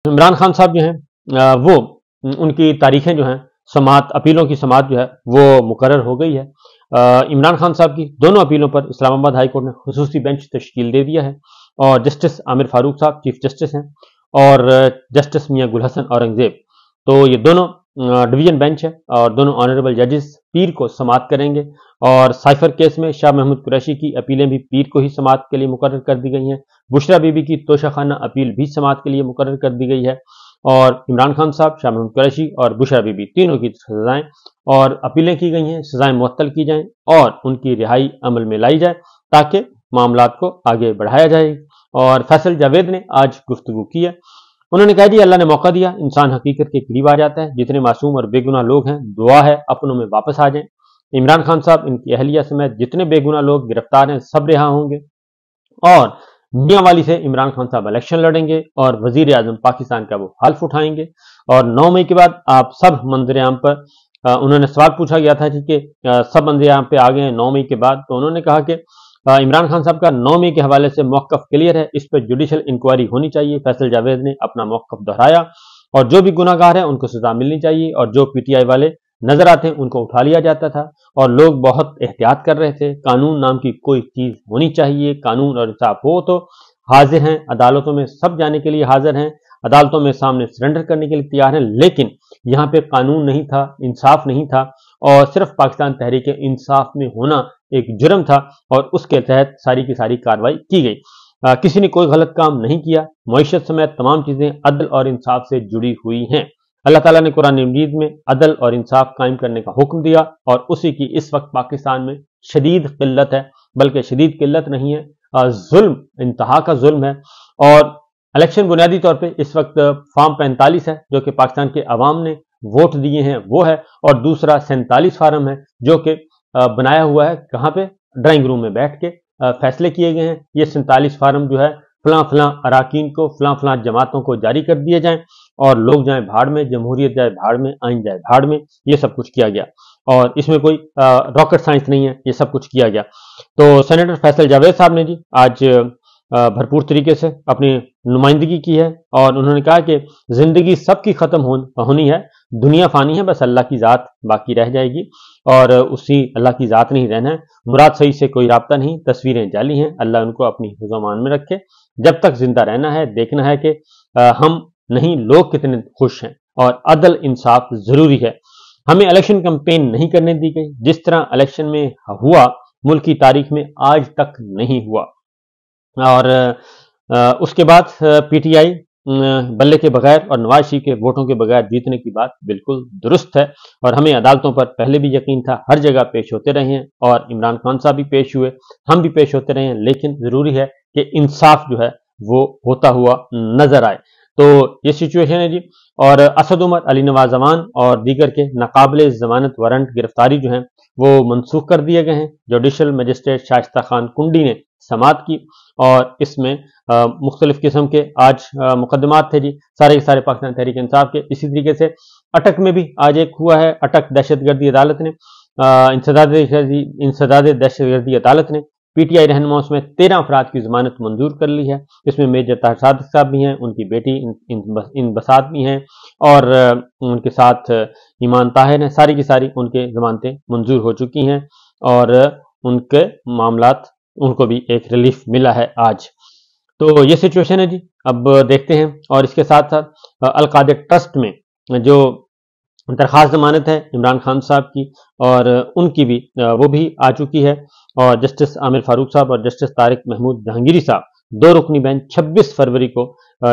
इमरान खान साहब जो हैं वो उनकी तारीखें जो हैं समात अपीलों की समात जो है वो मुकर्रर हो गई है। इमरान खान साहब की दोनों अपीलों पर इस्लामाबाद हाई कोर्ट ने खुसूसी बेंच तश्कील दे दिया है और जस्टिस आमिर फारूक साहब चीफ जस्टिस हैं और जस्टिस मियां गुल हसन औरंगजेब, तो ये दोनों डिवीजन बेंच है और दोनों ऑनरेबल जजेस पीर को समात करेंगे। और साइफर केस में शाह महमूद कुरैशी की अपीलें भी पीर को ही समात के लिए मुकर्रर कर दी गई हैं। बुशरा बीबी की तोशाखाना अपील भी समात के लिए मुकर्रर कर दी गई है और इमरान खान साहब, शाह महमूद कुरैशी और बुशरा बीबी तीनों की सजाएं और अपीलें की गई हैं, सजाएं मुअत्तल की जाएं और उनकी रिहाई अमल में लाई जाए ताकि मामलात को आगे बढ़ाया जाए। और फैसल जावेद ने आज गुफ्तगू की है। उन्होंने कहा जी, अल्लाह ने मौका दिया, इंसान हकीकत के करीब आ जाता है। जितने मासूम और बेगुनाह लोग हैं, दुआ है अपनों में वापस आ जाएं। इमरान खान साहब, इनकी अहलिया समेत जितने बेगुनाह लोग गिरफ्तार हैं, सब रिहा होंगे और मियांवाली से इमरान खान साहब इलेक्शन लड़ेंगे और वजीर आजम पाकिस्तान का वो हल्फ उठाएंगे। और 9 मई के बाद आप सब मंजर आम पर उन्होंने सवाल पूछा गया था कि सब मंजर आम पे आ गए हैं 9 मई के बाद, तो उन्होंने कहा कि इमरान खान साहब का 9 मई के हवाले से मौकफ क्लियर है, इस पर जुडिशल इंक्वायरी होनी चाहिए। फैसल जावेद ने अपना मौकफ दोहराया और जो भी गुनाहगार है उनको सजा मिलनी चाहिए और जो पीटीआई वाले नजर आते हैं उनको उठा लिया जाता था और लोग बहुत एहतियात कर रहे थे। कानून नाम की कोई चीज होनी चाहिए, कानून और इंसाफ हो तो हाजिर हैं, अदालतों में सब जाने के लिए हाजिर हैं, अदालतों में सामने सरेंडर करने के लिए तैयार हैं, लेकिन यहाँ पे कानून नहीं था, इंसाफ नहीं था और सिर्फ पाकिस्तान तहरीक इंसाफ में होना एक जुर्म था और उसके तहत सारी की सारी कार्रवाई की गई। किसी ने कोई गलत काम नहीं किया, मईशत समेत तमाम चीजें अदल और इंसाफ से जुड़ी हुई हैं। अल्लाह ताला ने कुरान मजीद में अदल और इंसाफ कायम करने का हुक्म दिया और उसी की इस वक्त पाकिस्तान में शदीद किल्लत है, बल्कि शदीद किल्लत नहीं है, जुल्म, इंतहा का जुल्म है। और इलेक्शन बुनियादी तौर पर इस वक्त फॉर्म 45 है जो कि पाकिस्तान के अवाम ने वोट दिए हैं वो है, और दूसरा 47 फार्म है जो कि बनाया हुआ है कहाँ पे, ड्राइंग रूम में बैठ के फैसले किए गए हैं। ये 47 फार्म जो है फलां फलां अराकीन को, फलां फलां जमातों को जारी कर दिए जाएं और लोग जाएं भाड़ में, जमहूरियत जाए भाड़ में, आइन जाए भाड़ में, ये सब कुछ किया गया और इसमें कोई रॉकेट साइंस नहीं है, ये सब कुछ किया गया। तो सेनेटर फैसल जावेद साहब ने जी आज भरपूर तरीके से अपनी नुमाइंदगी की है और उन्होंने कहा कि जिंदगी सबकी खत्म होनी है, दुनिया फानी है, बस अल्लाह की ज़ात बाकी रह जाएगी और उसी अल्लाह की ज़ात नहीं रहना है। मुराद सही से कोई राब्ता नहीं, तस्वीरें जाली हैं, अल्लाह उनको अपनी हिफ़्ज़-ओ-अमान में रखे। जब तक जिंदा रहना है, देखना है कि हम नहीं लोग कितने खुश हैं और अदल इंसाफ ज़रूरी है। हमें इलेक्शन कैंपेन नहीं करने दी गई, जिस तरह इलेक्शन में हुआ मुल्क की तारीख में आज तक नहीं हुआ। और उसके बाद पीटीआई बल्ले के बगैर और नवाज शरीफ के वोटों के बगैर जीतने की बात बिल्कुल दुरुस्त है और हमें अदालतों पर पहले भी यकीन था, हर जगह पेश होते रहे हैं और इमरान खान साहब भी पेश हुए, हम भी पेश होते रहे हैं, लेकिन ज़रूरी है कि इंसाफ जो है वो होता हुआ नजर आए। तो ये सिचुएशन है जी। और असद उमर, अली नवाज जमान और दीगर के नाकाबिले जमानत वारंट गिरफ्तारी जो है वो मनसूख कर दिए गए हैं। जुडिशल मजिस्ट्रेट शाइस्ता खान कुंडी ने समात की और इसमें मुख्तलिफ किस्म के आज मुकदमात थे जी, सारे के सारे पाकिस्तान तहरीक इंसाफ के। इसी तरीके से अटक में भी आज एक हुआ है, अटक दहशतगर्दी अदालत ने इंसदाद दहशतगर्दी अदालत ने पीटीआई रहनुमाओं में 13 अफराद की जमानत मंजूर कर ली है। इसमें मेजर ताहिर सादिक साहब भी हैं, उनकी बेटी इन बसात भी हैं और उनके साथ ईमान ताहिर हैं, सारी की सारी उनके जमानतें मंजूर हो चुकी हैं और उनके मामलात उनको भी एक रिलीफ मिला है आज। तो ये सिचुएशन है जी, अब देखते हैं। और इसके साथ साथ अल-कादर ट्रस्ट में जो दरखास्त जमानत है इमरान खान साहब की और उनकी भी वो भी आ चुकी है और जस्टिस आमिर फारूक साहब और जस्टिस तारिक महमूद जहांगीरी साहब 2 रुकनी बेंच 26 फरवरी को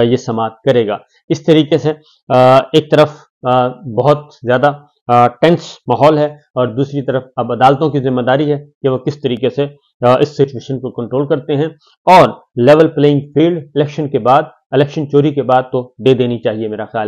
ये समात करेगा। इस तरीके से एक तरफ बहुत ज़्यादा टेंस माहौल है और दूसरी तरफ अब अदालतों की जिम्मेदारी है कि वो किस तरीके से इस सिचुएशन को कंट्रोल करते हैं और लेवल प्लेइंग फील्ड इलेक्शन के बाद, इलेक्शन चोरी के बाद तो दे देनी चाहिए मेरा ख्याल।